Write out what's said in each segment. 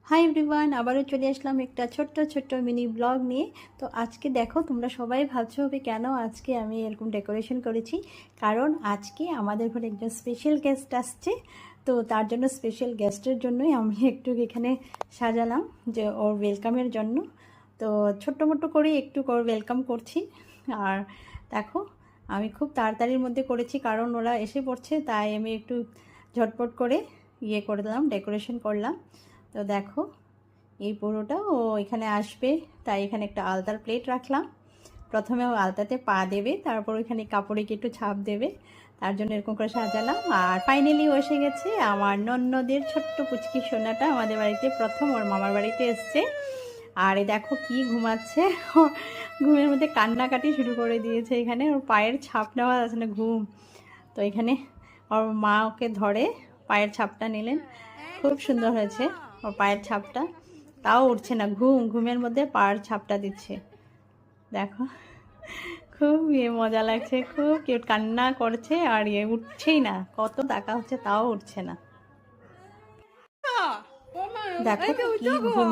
Hi everyone, আবারও চলে আসলাম একটা ছোট্ট মিনি ব্লগ নিয়ে। তো আজকে দেখো, তোমরা সবাই ভাবছো হবে কেন আজকে আমি এরকম ডেকোরেশন করেছি। কারণ আজকে আমাদের ঘরে একজন স্পেশাল গেস্ট আসছে। তো তার জন্য স্পেশাল গেস্টের জন্যই আমি একটু এখানে সাজালাম, যে ওর ওয়েলকামের জন্য। তো ছোট্ট করে একটু ওয়েলকাম করছি। আর দেখো, আমি খুব তাড়াতাড়ির মধ্যে করেছি কারণ ওরা এসে পড়ছে, তাই আমি একটু ঝটপট করে করে দিলাম, ডেকোরেশন করলাম। তো দেখো, এই পুরোটা ও এখানে আসবে, তাই এখানে একটা আলতার প্লেট রাখলাম। প্রথমে ও আলতাতে পা দেবে, তারপর ওইখানে কাপড়ে একটু ছাপ দেবে, তার জন্য এরকম করে সাজালাম। আর ফাইনালি ও এসে গেছে, আমার নন্নদের ছোট্ট পুচকি সোনাটা আমাদের বাড়িতে প্রথম ওর মামার বাড়িতে এসছে। আর এই দেখো কি ঘুমাচ্ছে, ঘুমের মধ্যে কান্নাকাটি শুরু করে দিয়েছে। এখানে ওর পায়ের ছাপ নেওয়া আছে না, ঘুম। তো এখানে ওর মা ওকে ধরে পায়ের ছাপটা নিলেন, খুব সুন্দর হয়েছে ওর পায়ের ছাপটা। তাও উঠছে না, ঘুমের মধ্যে পায়ের ছাপটা দিচ্ছে। দেখো, খুব মজা লাগছে, খুব কিউট, কান্না করছে আর উঠছেই না, কত টাকা হচ্ছে তাও উঠছে না। দেখো কি ঘুম।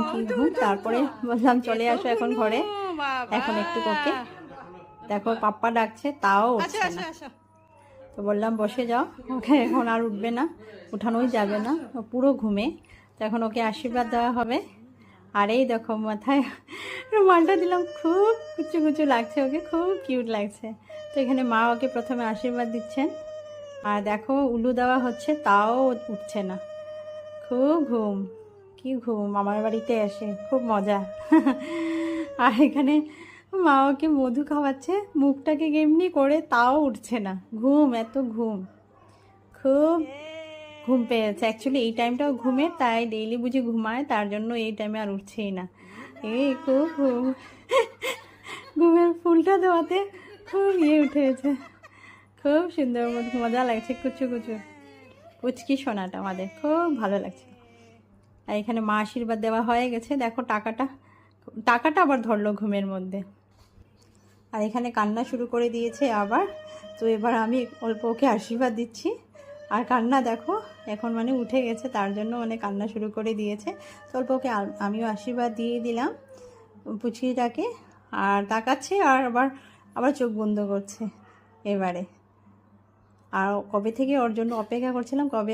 তারপরে বললাম চলে আসো এখন ঘরে, এখন একটু ওকে দেখো পাপ্পা ডাকছে, তাও উঠছে না। তো বললাম বসে যাও, ওকে এখন আর উঠবে না, উঠানোই যাবে না, পুরো ঘুমে। তো এখন ওকে আশীর্বাদ দেওয়া হবে। আর এই দেখো মাথায় রুমালটা দিলাম, খুব কুচু লাগছে ওকে, খুব কিউট লাগছে। তো এখানে মা ওকে প্রথমে আশীর্বাদ দিচ্ছেন, আর দেখো উলু দেওয়া হচ্ছে, তাও উঠছে না, খুব কি ঘুম আমার বাড়িতে এসে, খুব মজা। আর এখানে মা ওকে মধু খাওয়াচ্ছে, মুখটাকে এমনি করে, তাও উঠছে না, এত ঘুম, খুব ঘুম পেয়েছে। অ্যাকচুয়ালি এই টাইমটাও ঘুমের, তাই ডেইলি বুঝি ঘুমায়, তার জন্য এই টাইমে আর উঠছেই না। এই খুব ঘুমের ফুলটা দেওয়াতে খুব উঠেছে, খুব সুন্দর, মজা লাগছে। কুচু পুচকি সোনাটা আমাদের খুব ভালো লাগছে। আর এখানে মা আশীর্বাদ দেওয়া হয়ে গেছে, দেখো টাকাটা আবার ধরলো ঘুমের মধ্যে। আর এখানে কান্না শুরু করে দিয়েছে আবার। তো এবার আমি অল্প ওকে আশীর্বাদ দিচ্ছি, আর কান্না দেখো এখন উঠে গেছে, তার জন্য কান্না শুরু করে দিয়েছে। তো অল্প ওকে আমিও আশীর্বাদ দিয়ে দিলাম পুচকিটাকে। আর তাকাচ্ছে আর আবার চোখ বন্ধ করছে এবারে। আর কবে থেকে ওর জন্য অপেক্ষা করছিলাম, কবে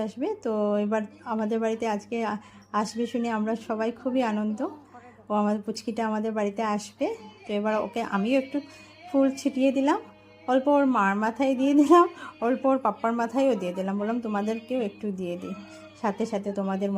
আসবে। তো এবার আমাদের বাড়িতে আজকে আসবে শুনে আমরা সবাই খুবই আনন্দ, ও আমাদের পুচকিটা আমাদের বাড়িতে আসবে। তো এবার ওকে আমিও একটু ফুল ছিটিয়ে দিলাম, অল্প ওর মার মাথায় দিয়ে দিলাম, অল্প ওর পাপ্পার মাথায়ও দিয়ে দিলাম, বললাম তোমাদেরকেও একটু দিয়ে দিই, সাথে তোমাদের